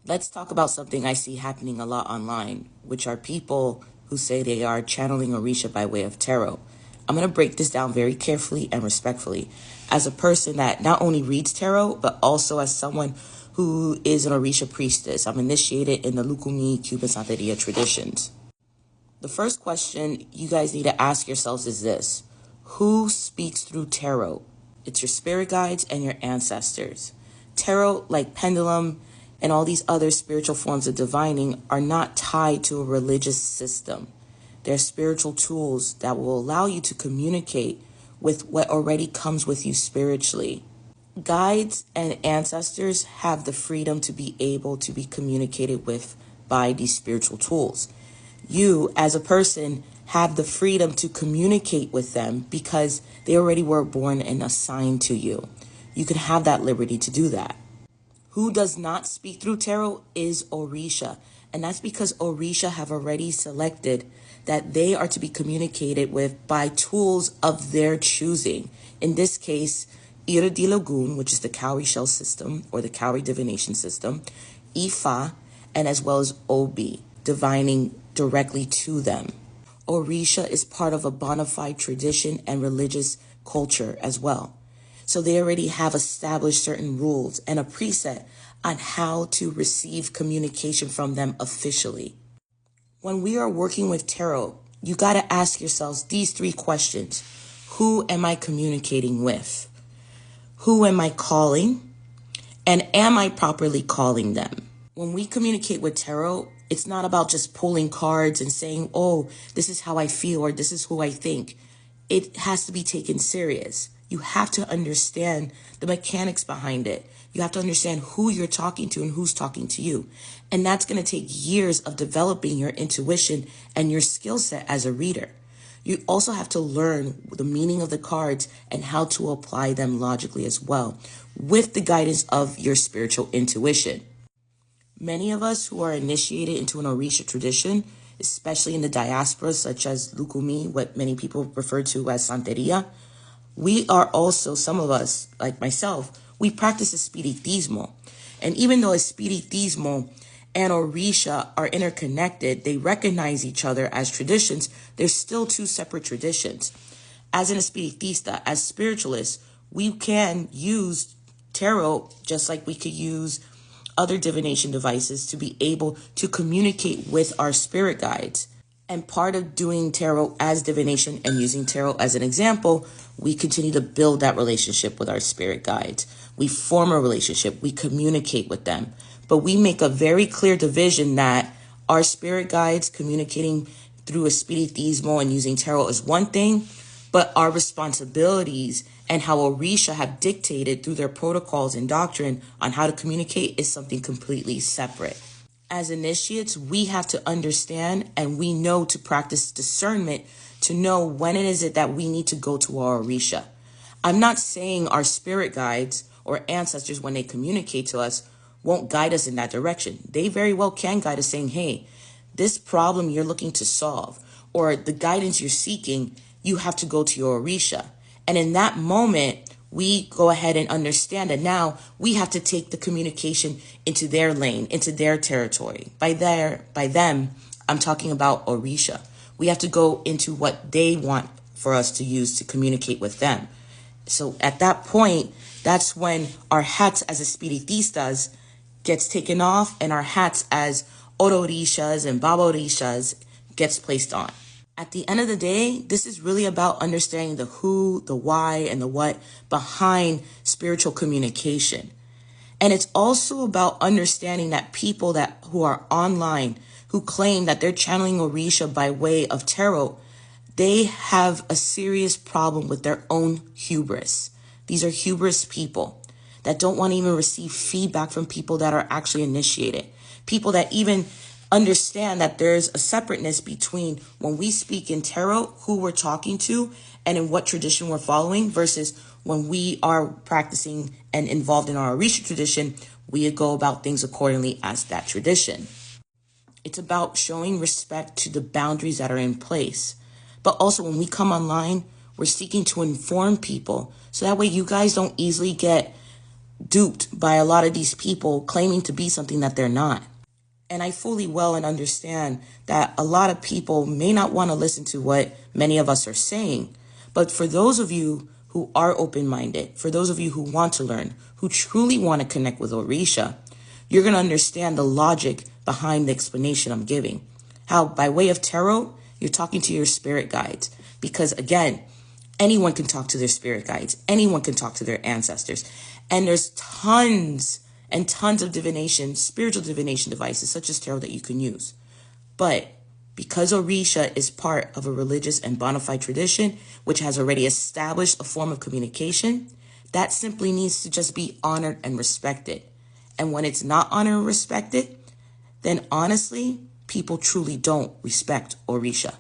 Let's talk about something I see happening a lot online, which are people who say they are channeling Orisha by way of tarot. I'm going to break this down very carefully and respectfully as a person that not only reads tarot, but also as someone who is an Orisha priestess. I'm initiated in the Lukumi Cuban Santeria traditions. The first question you guys need to ask yourselves is this: who speaks through tarot? It's your spirit guides and your ancestors. Tarot, like pendulum and all these other spiritual forms of divining, are not tied to a religious system. They're spiritual tools that will allow you to communicate with what already comes with you spiritually. Guides and ancestors have the freedom to be able to be communicated with by these spiritual tools. You, as a person, have the freedom to communicate with them because they already were born and assigned to you. You can have that liberty to do that. Who does not speak through tarot is Orisha. And that's because Orisha have already selected that they are to be communicated with by tools of their choosing. In this case, Erindilogun, which is the cowrie shell system or the cowrie divination system, Ifa, and as well as Obi, divining directly to them. Orisha is part of a bona fide tradition and religious culture as well. So they already have established certain rules and a preset on how to receive communication from them officially. When we are working with tarot, you got to ask yourselves these three questions. Who am I communicating with? Who am I calling? And am I properly calling them? When we communicate with tarot, it's not about just pulling cards and saying, oh, this is how I feel or this is who I think. It has to be taken serious. You have to understand the mechanics behind it. You have to understand who you're talking to and who's talking to you. And that's going to take years of developing your intuition and your skill set as a reader. You also have to learn the meaning of the cards and how to apply them logically as well, with the guidance of your spiritual intuition. Many of us who are initiated into an Orisha tradition, especially in the diaspora, such as Lukumi, what many people refer to as Santeria, we are also, some of us, like myself, we practice Espiritismo. And even though Espiritismo and Orisha are interconnected, they recognize each other as traditions, they're still two separate traditions. As an Espiritista, as spiritualists, we can use tarot just like we could use other divination devices to be able to communicate with our spirit guides. And part of doing tarot as divination and using tarot as an example, we continue to build that relationship with our spirit guides. We form a relationship, we communicate with them, but we make a very clear division that our spirit guides communicating through Espiritismo and using tarot is one thing, but our responsibilities and how Orisha have dictated through their protocols and doctrine on how to communicate is something completely separate. As initiates, we have to understand and we know to practice discernment to know when it is that we need to go to our Orisha. I'm not saying our spirit guides or ancestors, when they communicate to us, won't guide us in that direction. They very well can guide us saying, hey, this problem you're looking to solve or the guidance you're seeking, you have to go to your Orisha. And in that moment, we go ahead and understand that now we have to take the communication into their lane, into their territory. By them, I'm talking about Orisha. We have to go into what they want for us to use to communicate with them. So at that point, that's when our hats as Espiritistas gets taken off and our hats as Orishas and Baborishas gets placed on. At the end of the day, this is really about understanding the who, the why, and the what behind spiritual communication. And it's also about understanding that people who are online, who claim that they're channeling Orisha by way of tarot, they have a serious problem with their own hubris. These are hubris people that don't want to even receive feedback from people that are actually initiated. People that even understand that there's a separateness between when we speak in tarot, who we're talking to, and in what tradition we're following, versus when we are practicing and involved in our Orisha tradition, we go about things accordingly as that tradition. It's about showing respect to the boundaries that are in place. But also when we come online, we're seeking to inform people. So that way you guys don't easily get duped by a lot of these people claiming to be something that they're not. And I fully well and understand that a lot of people may not want to listen to what many of us are saying. But for those of you who are open-minded, for those of you who want to learn, who truly want to connect with Orisha, you're going to understand the logic behind the explanation I'm giving. How by way of tarot, you're talking to your spirit guides. Because again, anyone can talk to their spirit guides. Anyone can talk to their ancestors. And there's tons and tons of divination, spiritual divination devices such as tarot that you can use. But because Orisha is part of a religious and bona fide tradition, which has already established a form of communication, that simply needs to just be honored and respected. And when it's not honored and respected, then honestly, people truly don't respect Orisha.